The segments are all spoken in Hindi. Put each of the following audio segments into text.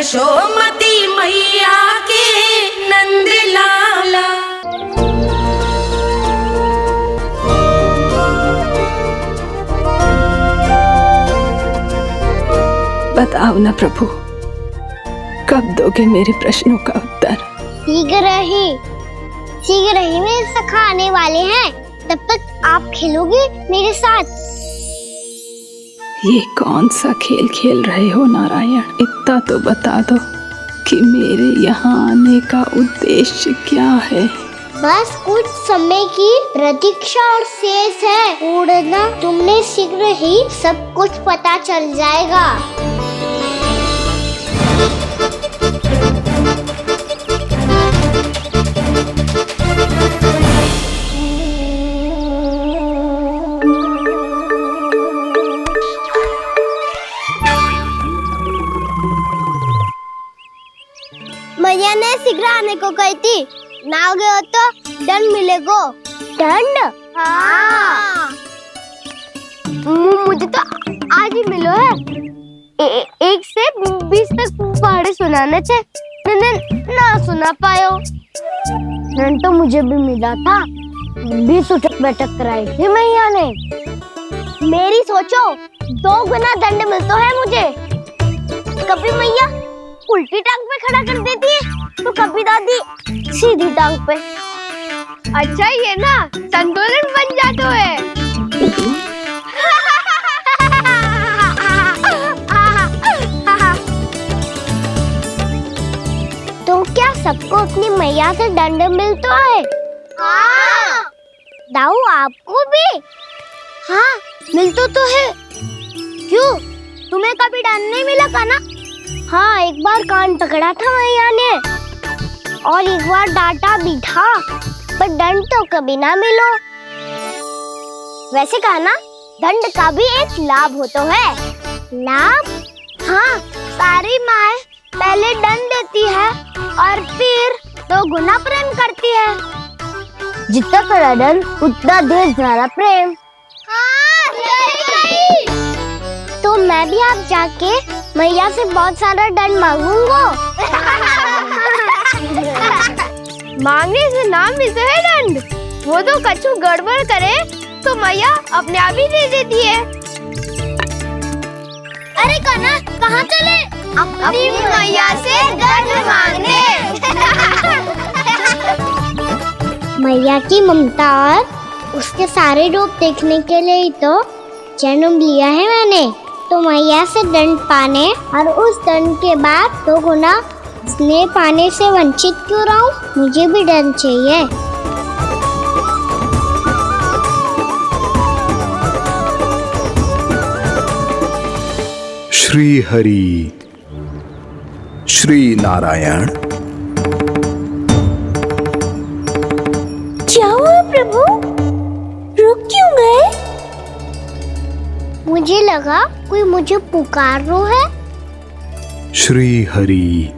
यशोमती मैया के नंद लाला। बताओ ना प्रभु, कब दोगे मेरे प्रश्नों का उत्तर? शीघ्र ही मेरे सखा आने वाले हैं, तब तक आप खेलोगे मेरे साथ। ये कौन सा खेल खेल रहे हो नारायण? इतना तो बता दो कि मेरे यहाँ आने का उद्देश्य क्या है? बस कुछ समय की प्रतीक्षा और शेष है। उड़ना तुमने शीघ्र ही सब कुछ पता चल जाएगा। मैया ने शीघ्र आने को कही थी, ना हो गए हो तो दंड मिलेगो। दंड? हाँ। मुझे तो आज ही मिलो है। 1 से 20 तक पहाड़े सुनाने चाहिए, ना सुना पायो। दंड तो मुझे भी मिला था, 20 उठक बैठक कराई थी मैया ने। मेरी सोचो, 2 गुना दंड मिलता है मुझे। कभी मैया उल्टी टांग पे खड़ा कर देती है, तो कभी दादी सीधी टांग पे। अच्छा ये ना संतुलन बन जाता है। तो क्या सबको अपनी मैया से दंड मिलता है? हाँ। दाऊ आपको भी? हाँ मिलता तो है। क्यों, तुम्हें कभी दंड नहीं मिला का ना? हाँ, एक बार कान पकड़ा था मैया ने और एक बार डांटा भी था, पर दंड तो कभी ना मिलो। वैसे कहा ना, दंड का भी एक लाभ होता है। लाभ? हाँ, सारी माँ पहले दंड देती है और फिर 2 गुना प्रेम करती है। जितना कड़ा दंड उतना ढेर सारा प्रेम। हाँ, सही। तो मैं भी आप जाके मैया से बहुत सारा दंड मांगूंगा। मांगने से ना मिलता है दंड, वो तो कछु गड़बड़ करे तो मैया अपने आप ही दे देती है। अरे कान्हा, कहाँ चले? अपनी मैया से दंड मांगने। मैया की ममता और उसके सारे रूप देखने के लिए ही तो जन्म लिया है मैंने। तो मैया से दंड पाने और उस दंड के बाद 2 गुना स्नेह पाने से वंचित क्यों रहूं? मुझे भी दंड चाहिए। श्री हरि, श्री नारायण। क्या हुआ प्रभु? रुक क्यों गए? मुझे लगा कोई मुझे पुकार रहा है। श्री हरि।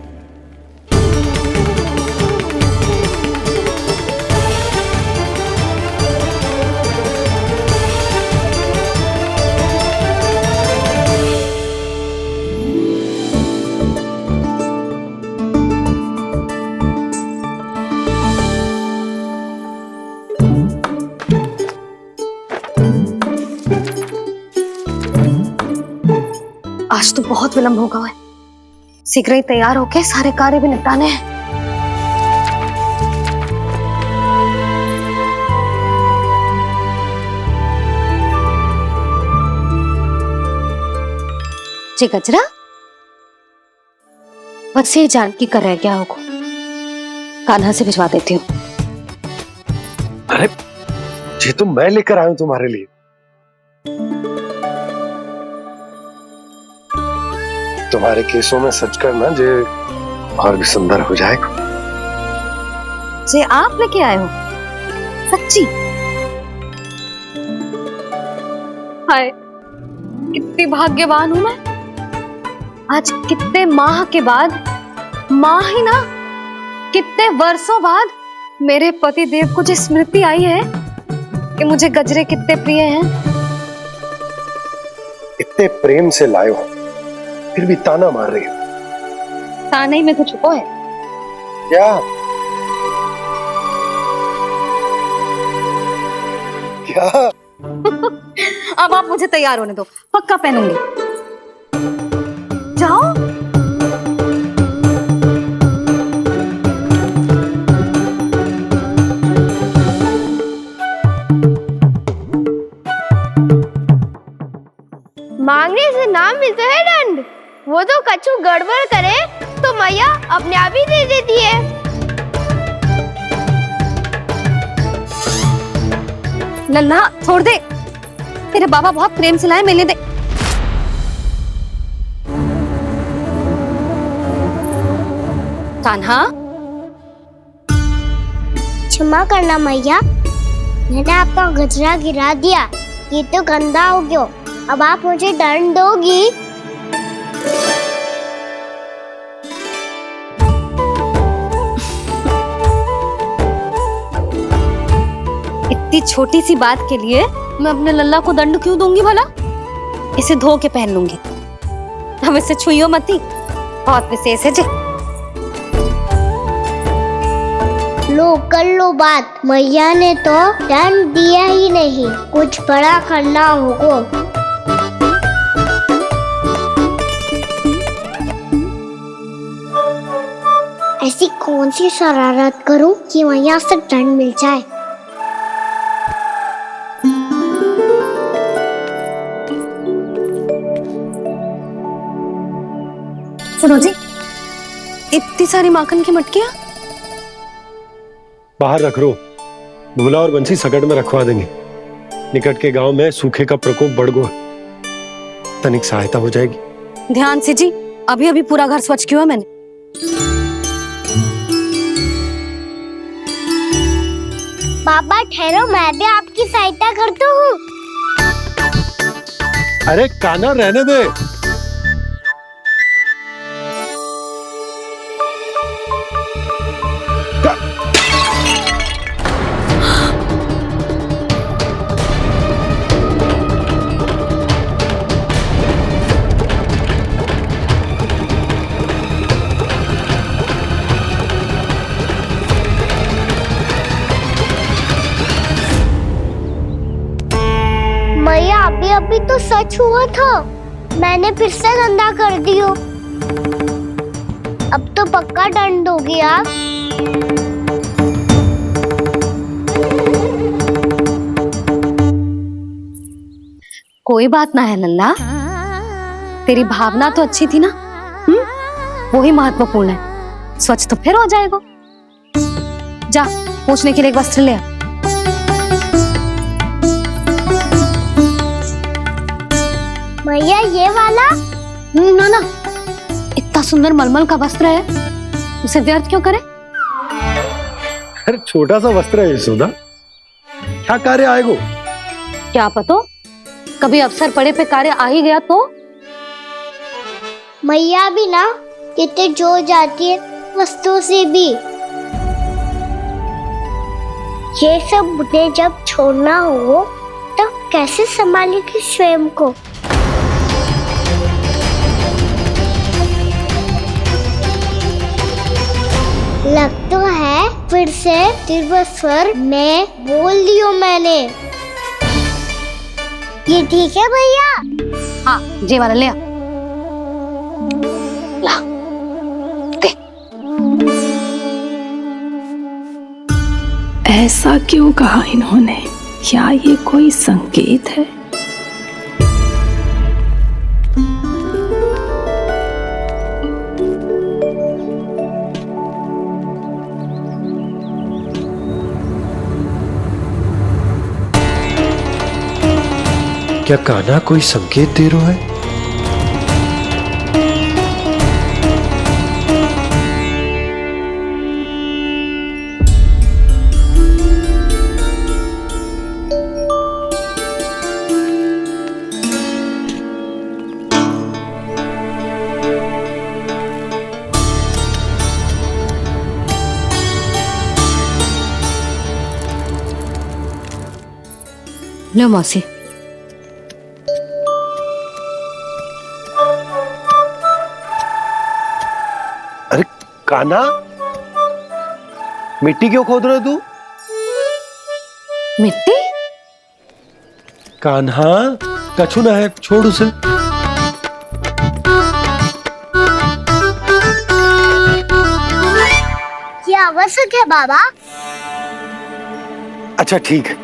आज तो बहुत विलंब होगा है, शीघ्र ही तैयार होके सारे कार्य भी निपटाने हैं। जी गजरा, बस ये जानकी कर रहे क्या होगा, कान्हा से भिजवा देती हूँ। अरे ये तो मैं लेकर आया हूं तुम्हारे लिए। तुम्हारे केसों में सच करना जे और भी सुंदर हो जाएगा। जे आप लेके आए हो? सच्ची? हाय, कितनी भाग्यवान हूं मैं। आज कितने माह के बाद, माह ही ना, कितने वर्षों बाद मेरे पति देव को जो स्मृति आई है कि मुझे गजरे कितने प्रिय हैं। इतने प्रेम से लाए हो, फिर भी ताना मार रही हो। साने में कुछ छुपो है। क्या क्या? अब आप मुझे तैयार होने दो, पक्का पहनूंगी। जाओ। मांगने से ना मिलता है दंड। वो तो कछु गड़बड़ करे तो मैया अपने आप ही दे देती है। लल्ला छोड़ दे, तेरे बाबा बहुत प्रेम से लाए, मिलने दे। कान्हा, क्षमा करना मैया, मैंने आपका गजरा गिरा दिया, ये तो गंदा हो गया। अब आप मुझे दंड दोगी? इतनी छोटी सी बात के लिए मैं अपने लल्ला को दंड क्यों दूंगी भला? इसे धो के पहन लूंगी। हम इसे छुइयो मती, बहुत विशेष है जी। लो कर लो बात, मैया ने तो दंड दिया ही नहीं, कुछ बड़ा करना होगा। ऐसी कौन सी शरारत करूं कि मैया से दंड मिल जाए? सुनो जी, इतनी सारी माखन की मटकियां बाहर रख रो, भूला और बंसी सकट में रखवा देंगे। निकट के गांव में सूखे का प्रकोप बढ़ गया, तनिक सहायता हो जाएगी। ध्यान से जी, अभी अभी पूरा घर स्वच्छ किया मैंने। पापा ठहरो, मैं भी आपकी सहायता करता हूँ। अरे कान्हा रहने दे। मैया अभी अभी तो सच हुआ था, मैंने फिर से गंदा कर दियो। अब तो पक्का दंड दोगी आप। कोई बात ना है लल्ला, तेरी भावना तो अच्छी थी ना, वही महत्वपूर्ण है। स्वच्छ तो फिर हो जाएगा। जा, पूछने के लिए एक वस्त्र ले आ। भैया ये वाला? ना ना, इतना सुंदर मलमल का वस्त्र है, उसे व्यर्थ क्यों करे? अरे छोटा सा वस्त्र है यशोदा, क्या कार्य आएगा? क्या पता, कभी अवसर पड़े पे कार्य आ ही गया तो? मैया भी ना कितने जो जाती है वस्तुओं से भी। ये सब मुझे जब छोड़ना हो तो कैसे संभालेगी स्वयं को? लग तो है फिर से तिरस्वर में बोल दियो मैंने। ये ठीक है भैया? हाँ, जे वाला ले आ। ला, दे। ऐसा क्यों कहा इन्होंने? क्या ये कोई संकेत है? क्या कान्हा कोई संकेत दे रहा है? लो मौसी। कान्हा, मिट्टी क्यों खोद रहे हो तू? मिट्टी? कान्हा, कछु ना है, छोड़ उसे। ये आवश्यक है बाबा। अच्छा ठीक है।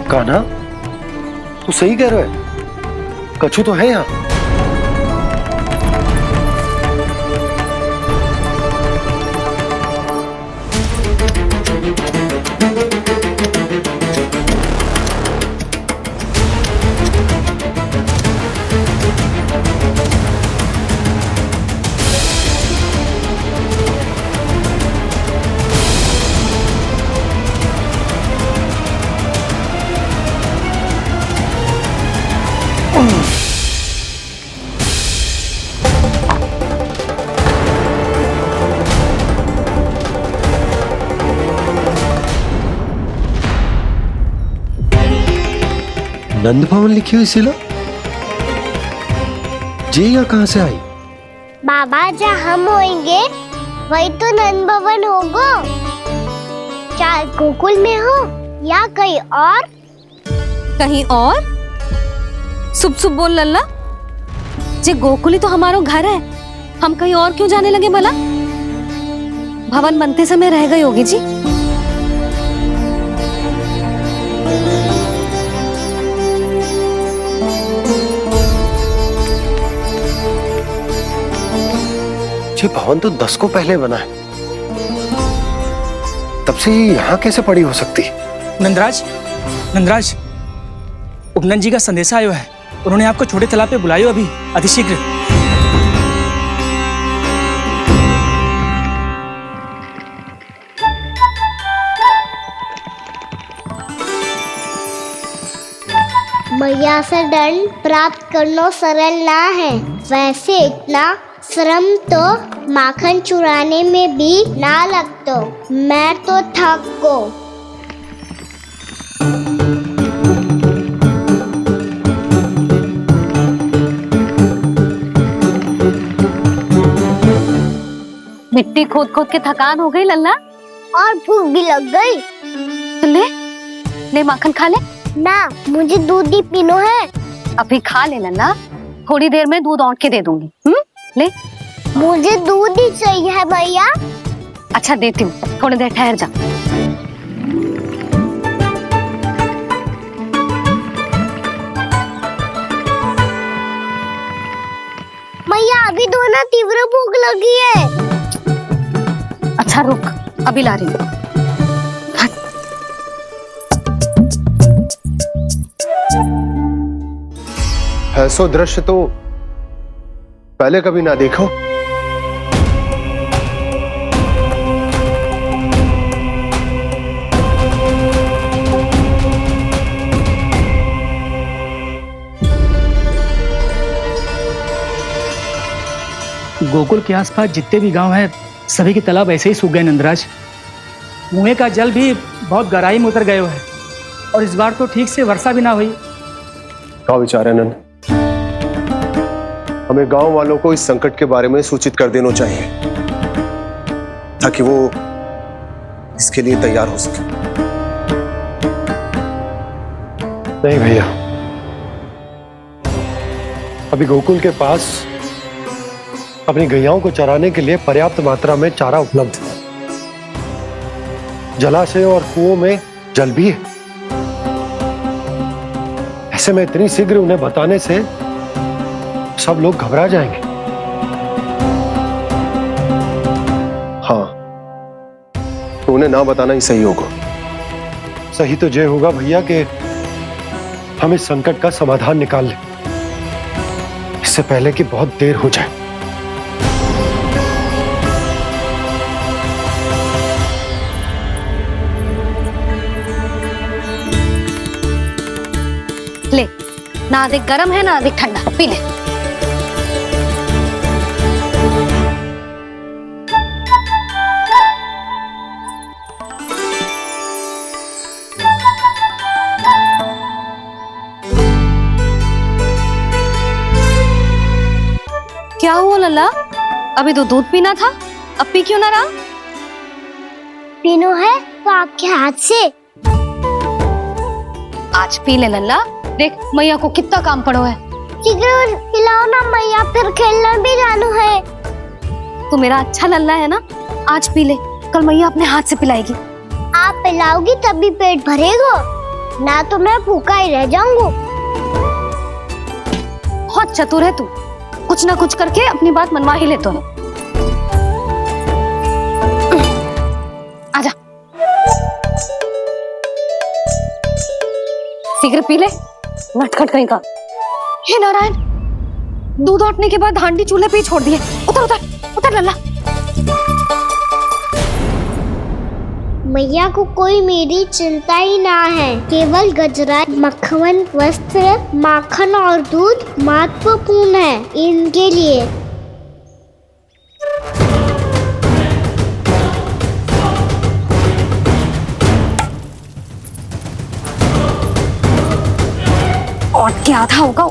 कान्हा, तू सही कह रहा है, कछु तो है यहाँ। नंद भवन लिखी हुई सिला, जे यहाँ कहां से आई? बाबा जहाँ हम होंगे वही तो नंद भवन होगा, चाहे गोकुल में हो या कहीं और। कहीं और? सुब सुब बोल लल्ला, जे गोकुली तो हमारो घर है, हम कहीं और क्यों जाने लगे भला? भवन बनते समय रह गई होगी जी। ये भवन तो 10 को पहले बना है, तब से ये यहाँ कैसे पड़ी हो सकती? नंदराज, नंदराज, उपनंद जी का संदेशा आयो है, उन्होंने आपको छोटे तालाब पे बुलायो अभी, अतिशीघ्र। मैया से दंड प्राप्त करना सरल ना है, वैसे इतना श्रम तो माखन चुराने में भी ना लगतो। मैं तो थक गो। मिट्टी खोद खोद के थकान हो गई लल्ला, और भूख भी लग गई। तो ले माखन खा ले। ना, मुझे दूध ही पीनो है। अभी खा ले लल्ला, थोड़ी देर में दूध औंट के दे दूंगी। ले। मुझे दूध ही चाहिए है भैया। अच्छा देती हूँ, थोड़ी देर ठहर जा। मैया अभी तो ना तीव्र भूख लगी है। अच्छा रुक, अभी ला रही हूँ। ऐसा दृश्य तो पहले कभी ना देखो। गोकुल के आसपास जितने भी गांव हैं, सभी के तालाब ऐसे ही सूख गए नंदराज। कुएं का जल भी बहुत गहराई में उतर गए है, और इस बार तो ठीक से वर्षा भी ना हुई। क्या विचार है नंद? हमें गांव वालों को इस संकट के बारे में सूचित कर देना चाहिए, ताकि वो इसके लिए तैयार हो सके। नहीं भैया, अभी गोकुल के पास अपनी गैयाओं को चराने के लिए पर्याप्त मात्रा में चारा उपलब्ध है। जलाशय और कुओं में जल भी है। ऐसे में इतनी शीघ्र उन्हें बताने से सब लोग घबरा जाएंगे। हाँ, तो उन्हें ना बताना ही सही होगा। सही तो ये होगा भैया कि हम इस संकट का समाधान निकाल लें, इससे पहले कि बहुत देर हो जाए। ले, ना अधिक गर्म है ना अधिक ठंडा, पी ले। क्या हुआ लल्ला? अभी तो दूध पीना था, अब पी क्यों ना रहा? पीनो है तो आपके हाथ से। आज पी ले लल्ला, देख मैया को कितना काम पड़ो है। शीघ्र पिलाओ ना मैया, फिर खेलना भी जाना है। तू मेरा अच्छा लल्ला है ना, आज पी ले, कल मैया अपने हाथ से पिलाएगी। आप पिलाओगी तभी पेट भरेगा, ना तो मैं भूखा ही रह जाऊंगा। बहुत चतुर है तू, कुछ ना कुछ करके अपनी बात मनवा ही लेता है। आजा, शीघ्र पी ले, नटखट कहीं का। हे नारायण, दूध औटने के बाद हांडी चूल्हे पे ही छोड़ दिए। उतर उतर उतर लल्ला। मैया को कोई मेरी चिंता ही ना है, केवल गजरा, मक्खन, वस्त्र, माखन और दूध महत्वपूर्ण है इनके लिए। और क्या आधा होगा।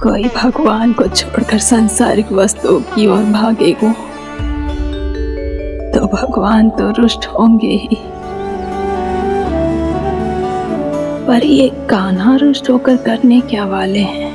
कोई भगवान को छोड़कर सांसारिक वस्तुओं की ओर भागेगा तो भगवान तो रुष्ट होंगे ही, पर ये कान्हा रुष्ट होकर करने क्या वाले हैं?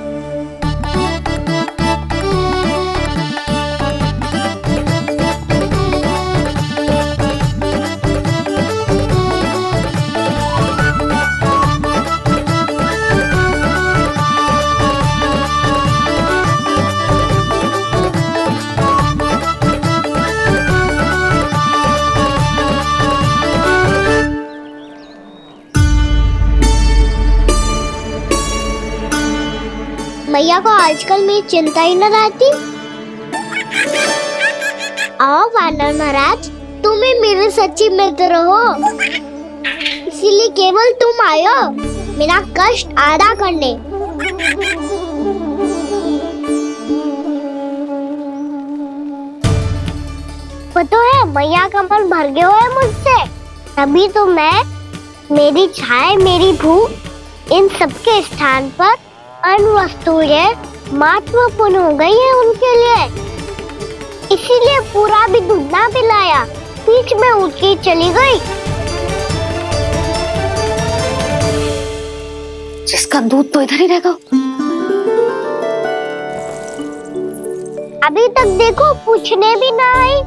मैया को आजकल मेरी चिंता ही न रहती। आओ वानर महाराज, तुम ही मेरे सच्ची मित्र हो, इसीलिए केवल तुम आयो मेरा कष्ट आधा करने। पता है मैया का मन भर गया है मुझसे, तभी तो मैं, मेरी छाया, मेरी भूख, इन सबके स्थान पर अन्य वस्तुएं महत्वपूर्ण हो गई है उनके लिए। इसीलिए पूरा भी दूध ना पिलाया, बीच में उठ के चली गई। जिसका दूध तो इधर ही रहेगा। अभी तक देखो पूछने भी ना आई।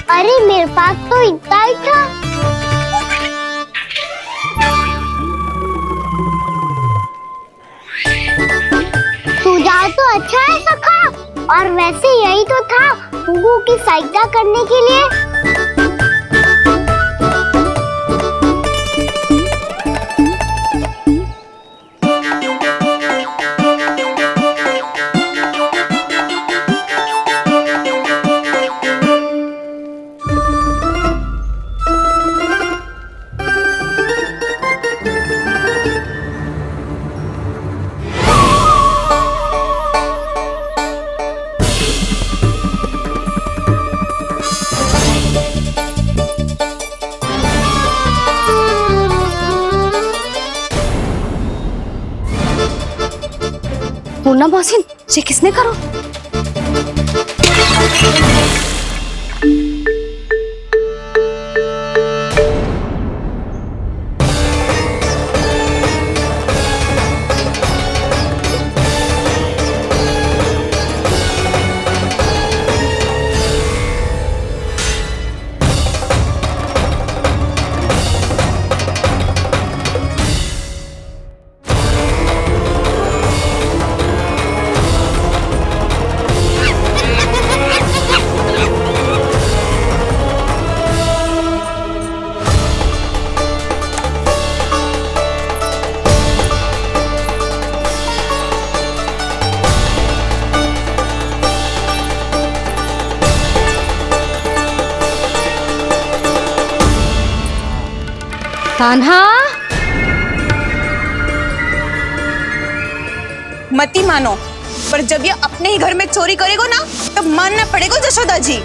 अरे मेरे पास तो इतना ही था। सुझाव तो अच्छा है सखा, और वैसे यही तो था हुगू की सहायता करने के लिए। पूर्णा मौसी, ये किसने करो? कान्हा, मती मानो, पर जब ये अपने ही घर में चोरी करेगो ना, तब मानना पड़ेगा जशोदा जी।